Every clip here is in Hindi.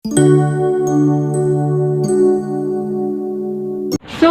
So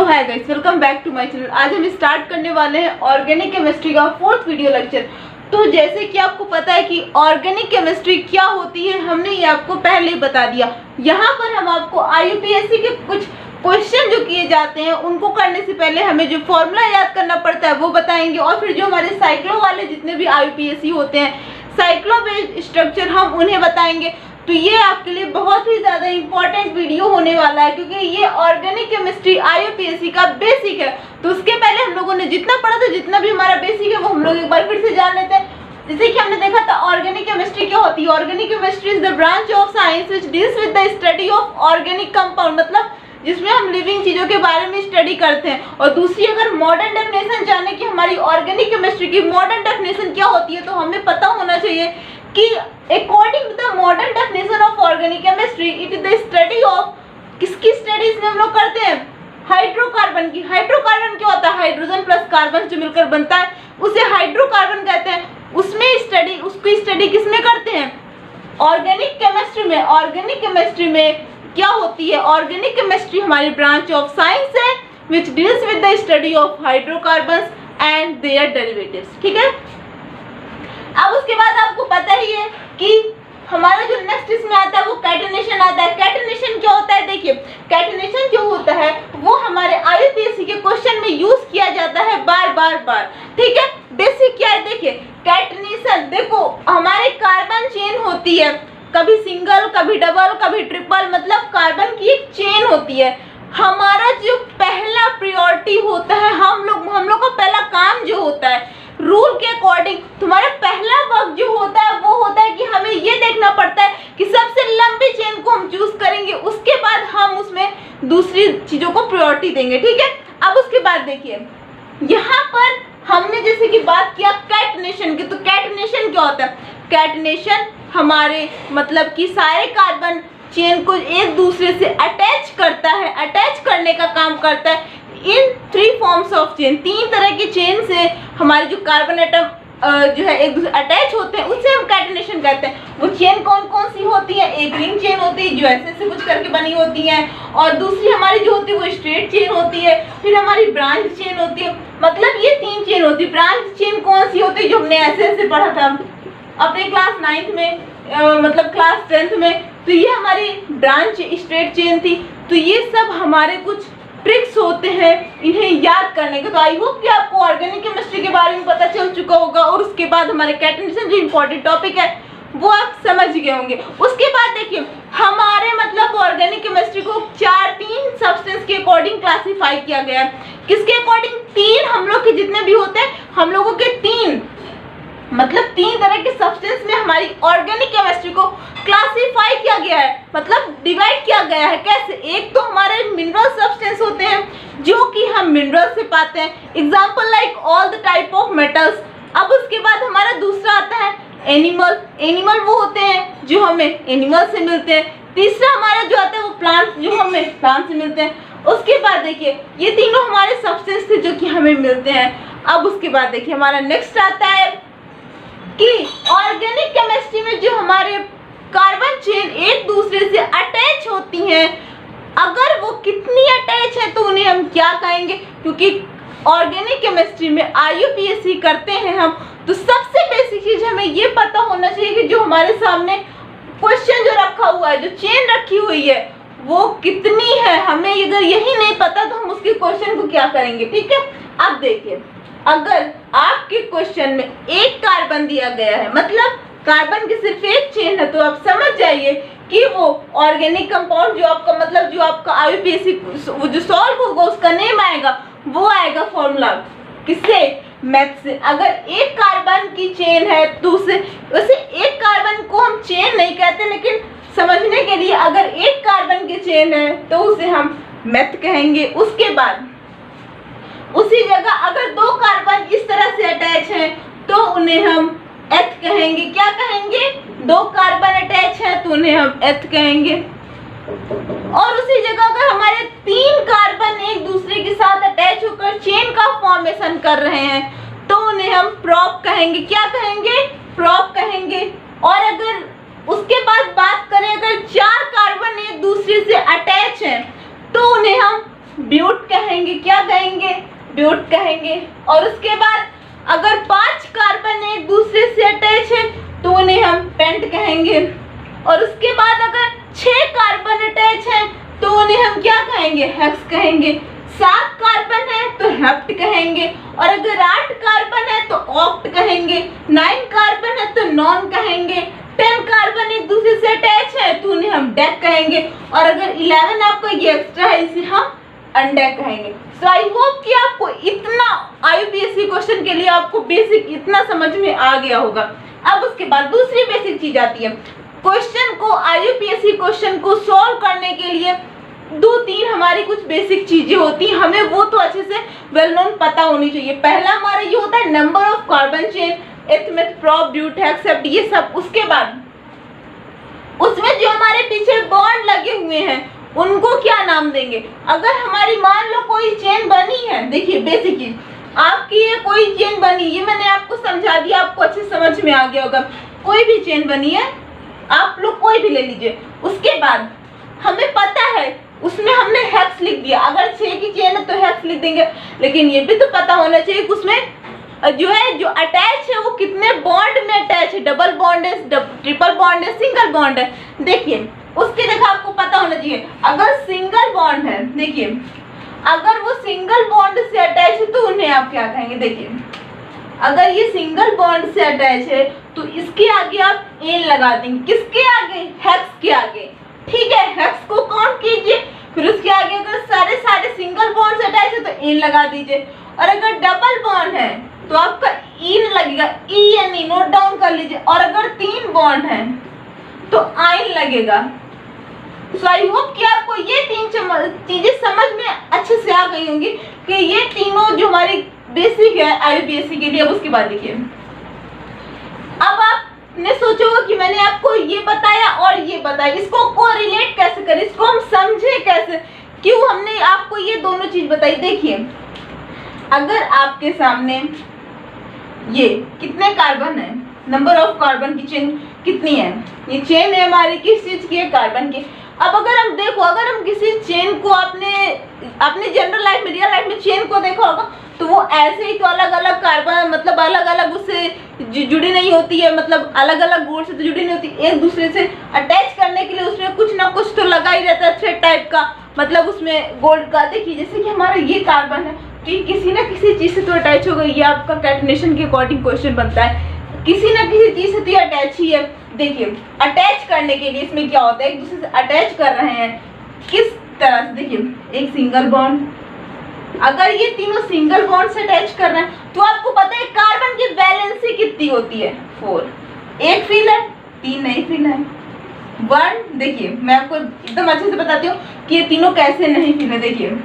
hi guys, welcome back to my channel. आज हम स्टार्ट करने वाले हैं ऑर्गेनिक केमिस्ट्री का 4th वीडियो लेक्चर। तो जैसे कि आपको पता है कि ऑर्गेनिक केमिस्ट्री क्या होती है, हमने ये आपको पहले ही बता दिया। यहाँ पर हम आपको IUPAC के कुछ क्वेश्चन जो किए जाते हैं उनको करने से पहले हमें जो फॉर्मूला याद करना पड़ता है वो बताएंगे, और फिर जो हमारे साइक्लो वाले जितने भी IUPAC होते हैं, साइक्लो बेस्ड स्ट्रक्चर, हम उन्हें बताएंगे। तो ये आपके लिए बहुत ही ज़्यादा इम्पोर्टेंट वीडियो होने वाला है, क्योंकि ये ऑर्गेनिक केमिस्ट्री IUPAC का बेसिक है। तो उसके पहले हम लोगों ने जितना पढ़ा था, जितना भी हमारा बेसिक है, वो हम लोग एक बार फिर से जान लेते हैं। जैसे कि हमने देखा था ऑर्गेनिक केमिस्ट्री क्या होती है। Organic chemistry is the branch of science which deals with the study of organic compound, मतलब जिसमें हम लिविंग चीजों के बारे में स्टडी करते हैं। और दूसरी, अगर मॉडर्न डेफिनेशन जाने की हमारी ऑर्गेनिक केमिस्ट्री की मॉडर्न डेफिनेशन क्या होती है, तो हमें पता होना चाहिए कि according to the modern definition of organic chemistry, it is the study of, किसकी स्टडी इसमें हम लोग करते हैं, हाइड्रोकार्बन की। हाइड्रोकार्बन क्या होता है, हाइड्रोजन प्लस कार्बन जो मिलकर बनता है उसे हाइड्रोकार्बन कहते हैं। उसमें स्टडी, उसकी स्टडी किसमें करते हैं, ऑर्गेनिक केमिस्ट्री में। ऑर्गेनिक केमिस्ट्री में क्या होती है, ऑर्गेनिक केमिस्ट्री हमारी ब्रांच ऑफ साइंस है which deals with the study of hydrocarbons and their derivatives. ठीक है। अब उसके बाद आपको पता ही है कि हमारा जो नेक्स्ट इसमें आता है वो कैटेनेशन आता है। कैटेनेशन क्या होता है, देखिए कैटेनेशन जो होता है वो हमारे IUPAC के क्वेश्चन में यूज किया जाता है बार। ठीक है। बेसिक क्या है, देखिए कैटेनेशन, देखो हमारे कार्बन चेन होती है, कभी सिंगल, कभी डबल, कभी ट्रिपल, मतलब कार्बन की एक चेन होती है। हमारा जो पहला प्रायोरिटी होता है, हम लोग का पहला काम जो होता है रूल के अकॉर्डिंग, तुम्हारा पहला वर्क जो होता है वो होता है कि हमें ये देखना पड़ता है कि सबसे लंबी चेन को हम चूज करेंगे, उसके बाद हम उसमें दूसरी चीजों को प्रायोरिटी देंगे। ठीक है। अब उसके बाद देखिए यहाँ पर हमने जैसे कि बात किया कैटेनेशन की, तो कैटेनेशन क्या होता है, कैटेनेशन हमारे मतलब कि सारे कार्बन चेन को एक दूसरे से अटैच करता है, अटैच करने का काम करता है इन 3 फॉर्म्स ऑफ चेन। 3 तरह की चेन से हमारे जो कार्बन एटम जो है एक दूसरे अटैच होते हैं, उससे हम कैटेनेशन कहते हैं। वो चेन कौन कौन सी होती है, एक रिंग चेन होती है जो ऐसे कुछ करके बनी होती है, और दूसरी हमारी जो होती है वो स्ट्रेट चेन होती है, फिर हमारी ब्रांच चेन होती है। मतलब ये 3 चेन होती है। ब्रांच चेन कौन सी होती है, जो हमने ऐसे पढ़ा था अपने क्लास 9th में, मतलब क्लास 10th में। तो ये हमारी ब्रांच स्ट्रेट चेन थी। तो ये सब हमारे कुछ ट्रिक्स होते हैं इन्हें याद करने के। तो आई होप कि आपको ऑर्गेनिक केमिस्ट्री के बारे में पता चल चुका होगा, और उसके बाद हमारे कैटेनेशन जो इम्पोर्टेंट टॉपिक है वो आप समझ गए होंगे। उसके बाद देखिए हमारे मतलब ऑर्गेनिक केमिस्ट्री को 3 सब्सटेंस के अकॉर्डिंग क्लासीफाई किया गया है। किसके अकॉर्डिंग, 3 हम लोग के जितने भी होते हैं, हम लोगों के 3 तरह के सब्सटेंस में हमारी ऑर्गेनिक केमिस्ट्री को क्लासिफाई किया गया है, मतलब डिवाइड किया गया है। कैसे, एक तो हमारे मिनरल सब्सटेंस होते हैं जो कि हम मिनरल से पाते हैं, example like all the type of metals. अब उसके बाद हमारा दूसरा आता है एनिमल वो होते हैं जो हमें एनिमल से मिलते हैं। तीसरा हमारा जो आता है वो प्लांट्स, जो हमें प्लांट से मिलते हैं। उसके बाद देखिए ये तीनों हमारे सब्सटेंस थे जो कि हमें मिलते हैं। अब उसके बाद देखिए हमारा नेक्स्ट आता है कि ऑर्गेनिक केमिस्ट्री में जो हमारे कार्बन चेन एक दूसरे से अटैच होती हैं, अगर वो कितनी अटैच है तो उन्हें हम क्या कहेंगे, क्योंकि ऑर्गेनिक केमिस्ट्री में IUPAC करते हैं हम, तो सबसे बेसिक चीज हमें ये पता होना चाहिए कि जो हमारे सामने क्वेश्चन जो रखा हुआ है, जो चेन रखी हुई है वो कितनी है। हमें अगर यही नहीं पता तो हम उसके क्वेश्चन को क्या करेंगे। ठीक है। अब देखिए अगर आपके क्वेश्चन में एक कार्बन दिया गया है, मतलब कार्बन की सिर्फ एक चेन है, तो आप समझ जाइए कि वो ऑर्गेनिक कंपाउंड जो आपका मतलब जो आपका IUPAC वो जो सॉल्व होगा उसका नेम आएगा, वो आएगा फॉर्मूला किससे, मैथ से। अगर एक कार्बन की चेन है तो उसे, वैसे एक कार्बन को हम चेन नहीं कहते, लेकिन समझने के लिए अगर एक कार्बन की चेन है तो उसे हम मैथ कहेंगे। उसके बाद उसी जगह अगर 2 कार्बन इस तरह से अटैच हैं तो उन्हें हम एथ कहेंगे। क्या कहेंगे, 2 कार्बन अटैच है तो उन्हें हम एथ कहेंगे। और उसी जगह अगर हमारे 3 कार्बन एक दूसरे के साथ अटैच होकर चेन का फॉर्मेशन कर रहे हैं तो उन्हें हम प्रॉप कहेंगे। क्या कहेंगे, प्रॉप कहेंगे। और अगर उसके बाद बात करें अगर 4 कार्बन क्या कहेंगे, ब्यूट कहेंगे। और उसके बाद अगर 5 कार्बन एक दूसरे से अटैच है तो उन्हें हम पेंट कहेंगे। और उसके बाद अगर 6 कार्बन अटैच है तो उन्हें हम क्या कहेंगे, हेक्स कहेंगे। 7 कार्बन है तो हेप्ट कहेंगे। और अगर 8 कार्बन है तो ऑक्ट कहेंगे। 9 कार्बन है तो नॉन कहेंगे। 10 कार्बन एक दूसरे से अटैच है तो उन्हें हम डेक कहेंगे। और अगर 11 आपका ये एक्स्ट्रा है इसे हम अनडेक कहेंगे। सो आई होप कि आपको इतना IUPAC क्वेश्चन के लिए आपको बेसिक इतना समझ में आ गया होगा। अब उसके बाद दूसरी बेसिक चीज आती है, क्वेश्चन को IUPAC क्वेश्चन को सॉल्व करने के लिए 2-3 हमारी कुछ बेसिक चीजें होती हैं, हमें वो तो अच्छे से वेल नोन पता होनी चाहिए। पहला हमारा ये होता है number of carbon chain, eth meth, prop, but, hex, hept, ये सब। उसके बाद उसमें जो हमारे पीछे बॉन्ड लगे हुए हैं उनको क्या नाम देंगे। अगर हमारी मान लो कोई चेन बनी है, देखिए बेसिक चीज, आपकी ये कोई चेन बनी, ये मैंने आपको समझा दिया, आपको अच्छे समझ में आ गया होगा। कोई भी चेन बनी है, आप लोग कोई भी ले लीजिए। उसके बाद हमें पता है उसमें हमने हेक्स लिख दिया, अगर 6 की चेन है तो हेक्स लिख देंगे। लेकिन ये भी तो पता होना चाहिए कि उसमें जो है जो अटैच है वो कितने बॉन्ड में अटैच है, डबल बॉन्ड है, ट्रिपल बॉन्ड है, सिंगल बॉन्ड है। देखिए उसके जगह आपको पता होना चाहिए, अगर सिंगल बॉन्ड है, देखिए अगर वो सिंगल बॉन्ड से अटैच है तो उन्हें आप क्या कहेंगे। देखिए अगर ये सिंगल बॉन्ड से अटैच है तो इसके आगे आप एन लगा देंगे, किसके आगे, हेक्स के आगे। ठीक है, हेक्स को काउंट कीजिए, फिर उसके आगे अगर सारे सिंगल बॉन्ड से अटैच है तो एन लगा दीजिए। और अगर डबल बॉन्ड है तो आपका इन लगेगा, ENE नोट डाउन कर लीजिए। और अगर 3 बॉन्ड है तो आइन लगेगा। सो आई होप कि आपको ये 3 चीजें समझ में अच्छे से आ गई होंगी कि ये तीनों जो हमारी बेसिक है IUPAC के लिए। अब उसके बाद देखिए, अब आपने सोचोगे कि मैंने आपको ये बताया और ये बताया, इसको कोरिलेट कैसे करें, इसको हम समझे कैसे, क्यों हमने आपको ये दोनों चीज बताई। देखिए अगर आपके सामने ये कितने कार्बन है, नंबर ऑफ कार्बन की चेन कितनी है, ये चेन है हमारी किस चीज की है, कार्बन की। अब अगर हम देखो, अगर हम किसी चेन को अपने जनरल लाइफ में, रियल लाइफ में चेन को देखा होगा तो वो ऐसे ही तो अलग अलग कार्बन मतलब अलग अलग उससे जुड़ी नहीं होती है, मतलब अलग अलग बोर्ड से तो जुड़ी नहीं होती, एक दूसरे से अटैच करने के लिए उसमें कुछ ना कुछ तो लगा ही रहता है, थ्रेड टाइप का, मतलब उसमें गोल्ड का। देखिए जैसे कि हमारा ये कार्बन है तो ये किसी ना किसी चीज से तो अटैच होगा, ये आपका कैटेनेशन के अकॉर्डिंग क्वेश्चन बनता है, किसी ना किसी चीज से तो ये अटैच ही है। देखिए अटैच करने के लिए इसमें क्या होता है, एक दूसरे से अटैच कर रहे हैं किस तरह से। देखिए एक सिंगल बॉन्ड, अगर ये तीनों सिंगल बॉन्ड से अटैच कर रहे हैं तो आपको पता है कार्बन की वैलेंसी कितनी होती है, 4। एक फिल है, 3 नहीं फिल है, 1। देखिए मैं आपको एकदम अच्छे से बताती हूँ कि ये तीनों कैसे नहीं फिल है। देखिए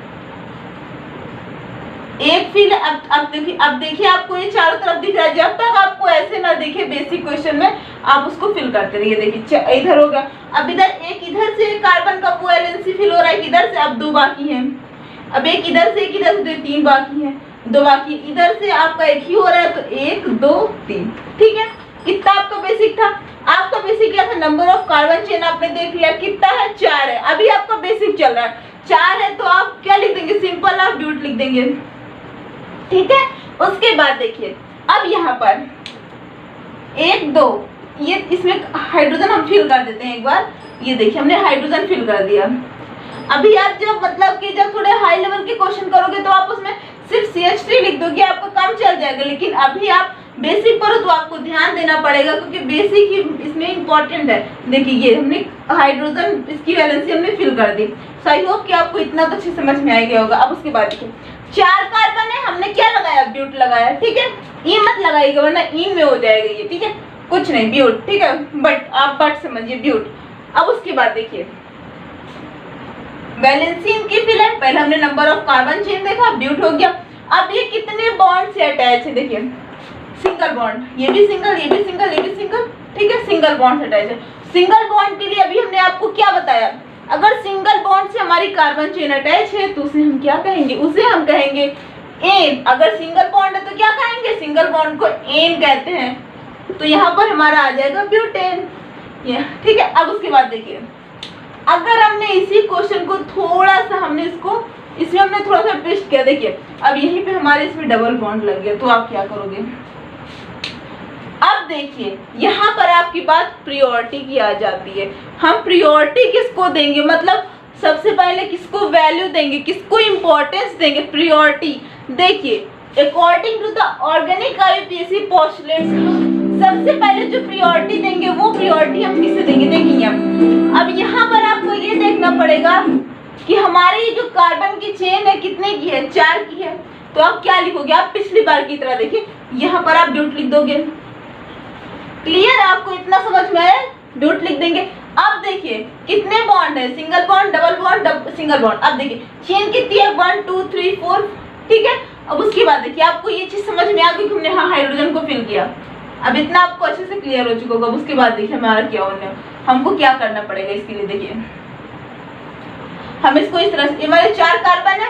एक फिल, अब देखिए आपको ये चारों तरफ दिख रहा है, जब तक आपको ऐसे ना दिखे बेसिक क्वेश्चन में आप उसको फिल करते रहिए। देखिए इधर होगा, अब इधर से कार्बन का वैलेंसी फिल हो रहा है, इधर से अब 2 बाकी हैं, अब एक इधर से 3 बाकी हैं, 2 बाकी, इधर से आपका एक ही हो रहा है तो 1 2 3। ठीक है, कितना आपका बेसिक था, आपका बेसिक क्या था, नंबर ऑफ कार्बन चेन आपने देख लिया कितना है, 4 है। अभी आपका बेसिक चल रहा है 4 है तो आप क्या लिख देंगे, सिंपल आप ब्यूट लिख देंगे। ठीक है, उसके बाद देखिए अब यहाँ पर 1 2 ये इसमें हाइड्रोजन हम फिल कर देते हैं एक बार। ये देखिए हमने हाइड्रोजन फिल कर दिया। अभी आप जब मतलब कि जब थोड़े हाई लेवल के क्वेश्चन करोगे तो आप उसमें सिर्फ CH3 लिख दोगे, आपका काम चल जाएगा। लेकिन अभी आप बेसिक पर हो तो आपको ध्यान देना पड़ेगा क्योंकि बेसिक ही इसमें इंपॉर्टेंट है। देखिए ये हमने हाइड्रोजन इसकी वैलेंसी हमने फिल कर दी। सो आई होप कि आपको इतना तो अच्छे समझ में आ गया होगा। अब उसके बाद देखिए 4 कार्बन है, हमने क्या लगाया, ब्यूट लगाया। ठीक है, ई मत लगाइएगा वरना इन में हो जाएगा ये। ठीक है, कुछ नहीं ब्यूट। ठीक है, बट समझिए ब्यूट। अब उसके बाद देखिए वैलेंसी इनकी फिल है, पहले हमने नंबर ऑफ कार्बन चेन देखा, ब्यूट हो गया। अब ये कितने बॉन्ड से अटैच है, देखिए सिंगल बॉन्ड, ये भी सिंगल, ये भी सिंगल, ये भी सिंगल। ठीक है, सिंगल बॉन्ड से अटैच है। सिंगल बॉन्ड के लिए अभी हमने आपको क्या बताया, अगर सिंगल बॉन्ड से हमारी कार्बन चेन अटैच है तो उसे हम क्या कहेंगे, उसे हम कहेंगे एन। अगर सिंगल बॉन्ड है तो क्या कहेंगे, सिंगल बॉन्ड को एन कहते हैं। तो यहाँ पर हमारा आ जाएगा ब्यूटेन। ठीक है, अब उसके बाद देखिए अगर हमने इसी क्वेश्चन को थोड़ा सा हमने इसको इसमें हमने थोड़ा सा ट्विस्ट किया। देखिए अब यहीं पे हमारे इसमें डबल बॉन्ड लग गया, तो आप क्या करोगे? अब देखिए यहाँ पर आपकी बात प्रायोरिटी की आ जाती है। हम प्रायोरिटी किसको देंगे, मतलब सबसे पहले किसको वैल्यू देंगे, किसको इम्पोर्टेंस देंगे? प्रायोरिटी। देखिए according to the organic IUPAC postulates, सबसे पहले जो प्रायोरिटी देंगे वो प्रायोरिटी हम किसे देंगे? देखिए अब यहाँ पर आपको ये देखना पड़ेगा कि हमारी जो कार्बन की चेन है कितने की है? 4 की है। तो आप क्या लिखोगे? आप पिछली बार की तरह देखिए यहाँ पर आप डॉट लिख दोगे। क्लियर? आपको इतना समझ में आया? डॉट लिख देंगे। अब देखिए कितने बॉन्ड है? Single bond, double bond, single bond. अब देखिए चेन कितनी है? 1 2 3 4, ठीक है। अब उसके बाद देखिए आपको ये चीज समझ में आ गई कि हमने हाँ हाइड्रोजन को फिल किया। अब इतना आपको अच्छे से क्लियर हो चुका होगा। उसके बाद देखिए हमारा क्या होने, हमको क्या करना पड़ेगा इसके लिए? देखिए हम इसको इस तरह से, हमारे 4 कार्बन है,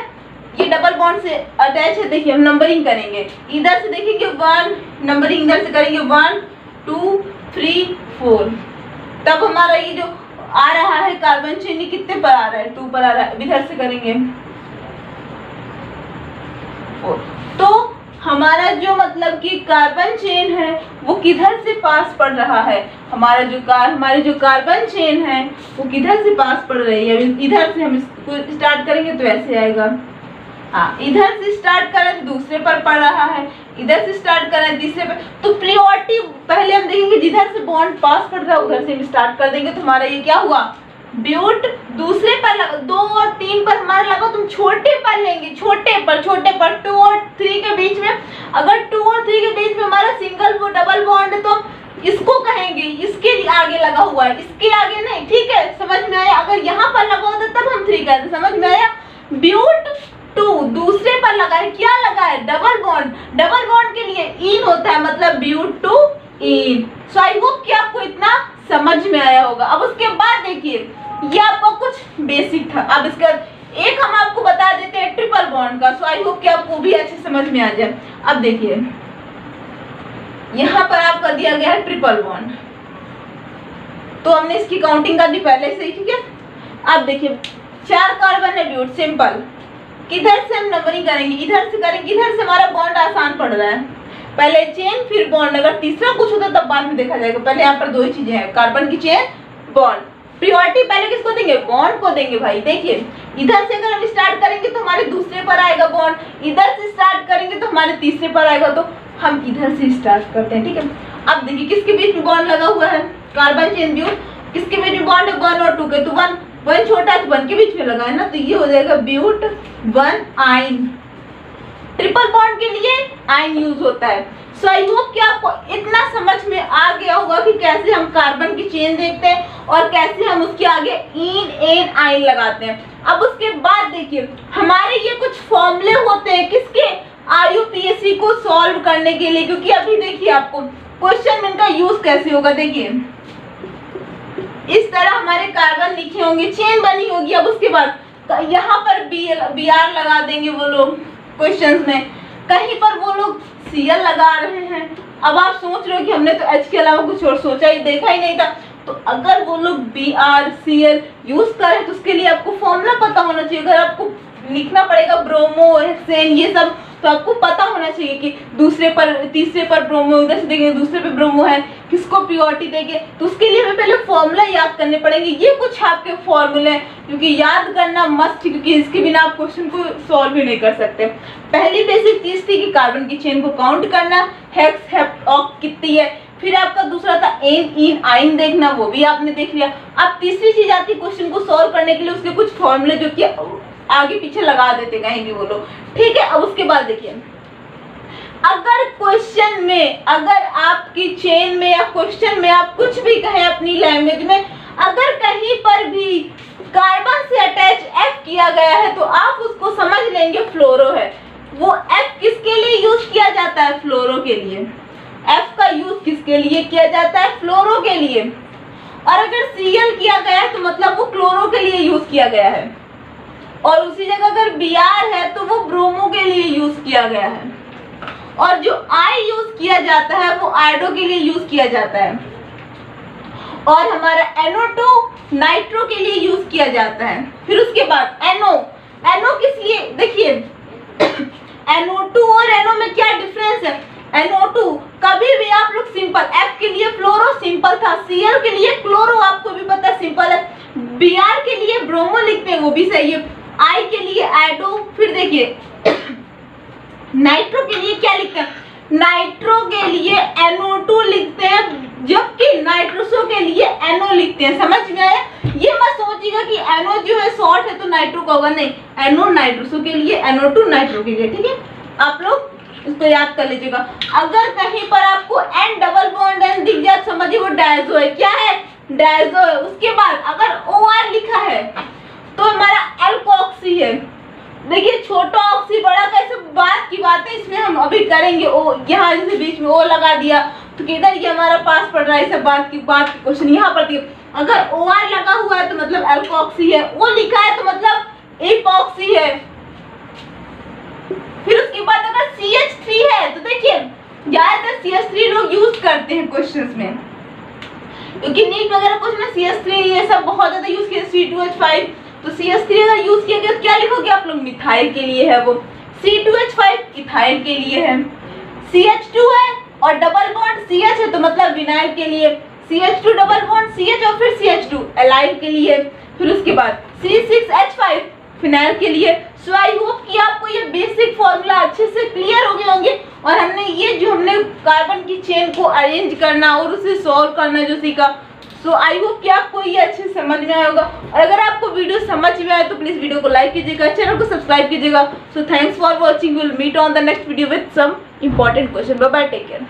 ये डबल बॉन्ड से अटैच है। देखिए हम नंबरिंग करेंगे, इधर से देखेंगे 1, नंबरिंग इधर से करेंगे 1 2 3 4, तब हमारा ये जो आ रहा है कार्बन चेन कितने पर आ रहा है? 2 पर आ रहा है। इधर से करेंगे 4, तो हमारा जो मतलब कि कार्बन चेन है वो किधर से पास पड़ रहा है? हमारी जो कार्बन चेन है वो किधर से पास पड़ रही है? इधर से हम इसको स्टार्ट करेंगे तो ऐसे आएगा। हाँ, इधर से स्टार्ट करें तो दूसरे पर पड़ रहा है, इधर से स्टार्ट करें तीसरे पर। तो प्रायोरिटी पहले हम देखेंगे जिधर से बॉन्ड पास पड़ रहा है उधर से हम स्टार्ट कर देंगे। तो हमारा ये क्या हुआ? ब्यूट दूसरे पर लगा, 2 और 3 पर हमारा लगा, तुम छोटे पर लेंगे, छोटे पर 2 और 3 के बीच में। अगर 2 और 3 के बीच में हमारा सिंगल वो डबल बॉन्ड है तो इसको कहेंगे, इसके आगे लगा हुआ है, इसके आगे नहीं, ठीक है? समझ में आया? अगर यहाँ पर लगा होता तब हम 3 कहते। समझ में आया? ब्यूट 2 दूसरे पर लगा है, क्या लगा है? Double bond. डबल बॉन्ड के लिए इन होता है, मतलब ब्यूट 2 इन। सो आई होप कि आपको इतना समझ में आया होगा। अब उसके बाद देखिए ये आपको कुछ बेसिक था। अब इसका एक हम आपको बता देते हैं ट्रिपल बॉन्ड का। सो आई होप कि आपको भी अच्छे समझ में आ जाए। अब देखिए यहाँ पर आपका दिया गया है ट्रिपल बॉन्ड, तो हमने इसकी काउंटिंग करनी पहले से ही, ठीक है? अब देखिए 4 कार्बन है ब्यूट, सिंपल। किधर से हम नंबरिंग करेंगे? इधर से करेंगे। इधर से हमारा बॉन्ड आसान पड़ रहा है, पहले चेन फिर बॉन्ड। अगर तीसरा कुछ होता तब बाद में देखा जाएगा। पहले यहाँ पर 2 ही चीजें हैं, कार्बन की चेन, बॉन्ड। प्रायोरिटी पहले किसको देंगे? बॉन्ड को देंगे भाई। देखिए इधर से अगर हम स्टार्ट करेंगे तो हमारे दूसरे पर आएगा बॉन्ड, इधर से स्टार्ट करेंगे तो हमारे तीसरे पर आएगा। तो हम इधर से स्टार्ट करते हैं, ठीक है? अब देखिए किसके बीच में बॉन्ड लगा हुआ है? कार्बन चेन ब्यूट। किसके बीच में बॉन्ड है? 1 और 2 के। तो 1 छोटा है तो 1 के बीच में लगा है ना, तो ये हो जाएगा ब्यूट 1 आइन। ट्रिपल बॉन्ड के लिए आइन यूज होता है। सो आई होप कि आपको इतना समझ में आ गया होगा कि कैसे हम कार्बन की चेन देखते हैं और कैसे हम उसके आगे इन एन आइन लगाते हैं। अब उसके बाद देखिए हमारे ये कुछ फॉर्मूले होते हैं किसके? आईयूपीएसी को सॉल्व करने के लिए, क्योंकि अभी देखिए आपको क्वेश्चन में इनका यूज कैसे होगा। देखिए इस तरह हमारे कार्बन लिखे होंगे, चेन बनी होगी। अब उसके बाद यहाँ पर बी आर लगा देंगे वो लोग क्वेश्चंस में, कहीं पर वो लोग सीएल लगा रहे हैं। अब आप सोच रहे हो कि हमने तो एच के अलावा कुछ और सोचा ही, देखा ही नहीं था। तो अगर वो लोग बी आर सीएल यूज करें तो उसके लिए आपको फॉर्मूला पता होना चाहिए। अगर आपको लिखना पड़ेगा ब्रोमो हेक्सेन ये सब, तो आपको पता होना चाहिए कि दूसरे पर तीसरे पर ब्रोमो, इधर से देखेंगे दूसरे पे ब्रोमो है, किसको प्रायोरिटी देंगे। तो उसके लिए हमें पहले फॉर्मूला याद करने पड़ेंगे। ये कुछ आपके फॉर्मूले हैं क्योंकि याद करना मस्ट, क्योंकि इसके बिना आप क्वेश्चन को सॉल्व भी नहीं कर सकते। पहली बेसिक चीज थी कि कार्बन की चेन को काउंट करना, हेक्स हेप्ट ऑक्ट कितनी है। फिर आपका दूसरा था एन इन आइन देखना, वो भी आपने देख लिया। अब तीसरी चीज आती है क्वेश्चन को सॉल्व करने के लिए उसके कुछ फॉर्मूले जो कि आगे पीछे लगा देते कहीं भी वो लोग, ठीक है। अब उसके बाद देखिए अगर क्वेश्चन में, अगर आपकी चेन में या क्वेश्चन में आप कुछ भी कहें अपनी लैंग्वेज में, अगर कहीं पर भी कार्बन से अटैच एफ किया गया है तो आप उसको समझ लेंगे फ्लोरो है। वो एफ किसके लिए यूज किया जाता है? फ्लोरो के लिए। एफ का यूज किसके लिए किया जाता है? फ्लोरो के लिए। और अगर सीएल किया गया है तो मतलब वो क्लोरो के लिए यूज किया गया है। और उसी जगह अगर बीआर है तो वो ब्रोमो के लिए यूज किया गया है। और जो आई यूज किया जाता है वो आयोडो के लिए यूज किया जाता है। और हमारा NO2 नाइट्रो के लिए यूज किया जाता है। फिर उसके बाद NO NO किस लिए, देखिए NO2 और NO में क्या डिफरेंस है। NO2 कभी भी आप लोग सिंपल, F के लिए फ्लोरो सिंपल था, Cl के लिए क्लोरो आपको भी पता सिंपल है, Br के लिए ब्रोमो लिखते हैं वो भी सही है, I के लिए एडो, फिर देखिए नाइट्रो के लिए क्या लिखते हैं, नाइट्रो के लिए NO2 लिखते हैं, जबकि नाइट्रोसो के लिए NO लिखते हैं। समझ में आया? ये मत सोचिएगा कि NO जो है शॉर्ट है तो नाइट्रो का होगा, नहीं, NO नाइट्रोसो के लिए, NO2 नाइट्रो के लिए, ठीक है, आप लोग इसको याद कर लीजिएगा। अगर कहीं पर आपको N डबल बॉन्ड N दिख जाए समझिए वो डायजो है, क्या है, डायजो है। उसके बाद अगर OR लिखा है तो हमारा अल्कोक्सी है। देखिए छोटा ऑक्सी बड़ा कैसे बात की बात है, इसमें हम अभी करेंगे। ओ यहाँ जैसे बीच में ओ लगा दिया तो किधर ये हमारा पास पड़ रहा है, सब बात की क्वेश्चन यहाँ पर दिया। अगर OR लगा हुआ है तो मतलब अल्कोक्सी है, O लिखा है तो मतलब इपॉक्सी है। फिर उसके बाद अगर CH3 है तो देखिए ज्यादातर CH3 लोग यूज करते हैं क्वेश्चंस में, क्योंकि नीट वगैरह क्वेश्चन में CH3 ये सब बहुत ज्यादा यूज किया, C2H5 तो CH3 अगर यूज किया गया तो क्या लिखोगे आप लोग, मिथाइल के लिए है वो, C2H5 इथाइल के लिए है, CH2 है और डबल बॉन्ड CH है तो मतलब विनाइल के लिए, CH2 डबल बॉन्ड CH और फिर CH2 एलाइल के लिए, फिर उसके बाद C6H5 फिनाइल के लिए। सो आई होप कि आपको ये बेसिक फॉर्मूला अच्छे से क्लियर हो गए होंगे और हमने कार्बन की चेन को अरेंज करना और उसे सॉल्व करना जो सीखा। सो आई होप कि आपको ये अच्छे से समझ में आया होगा, और अगर आपको वीडियो समझ में आए तो प्लीज वीडियो को लाइक कीजिएगा, चैनल को सब्सक्राइब कीजिएगा। So thanks for watching, will meet on the next video with some important question. Bye bye, take care.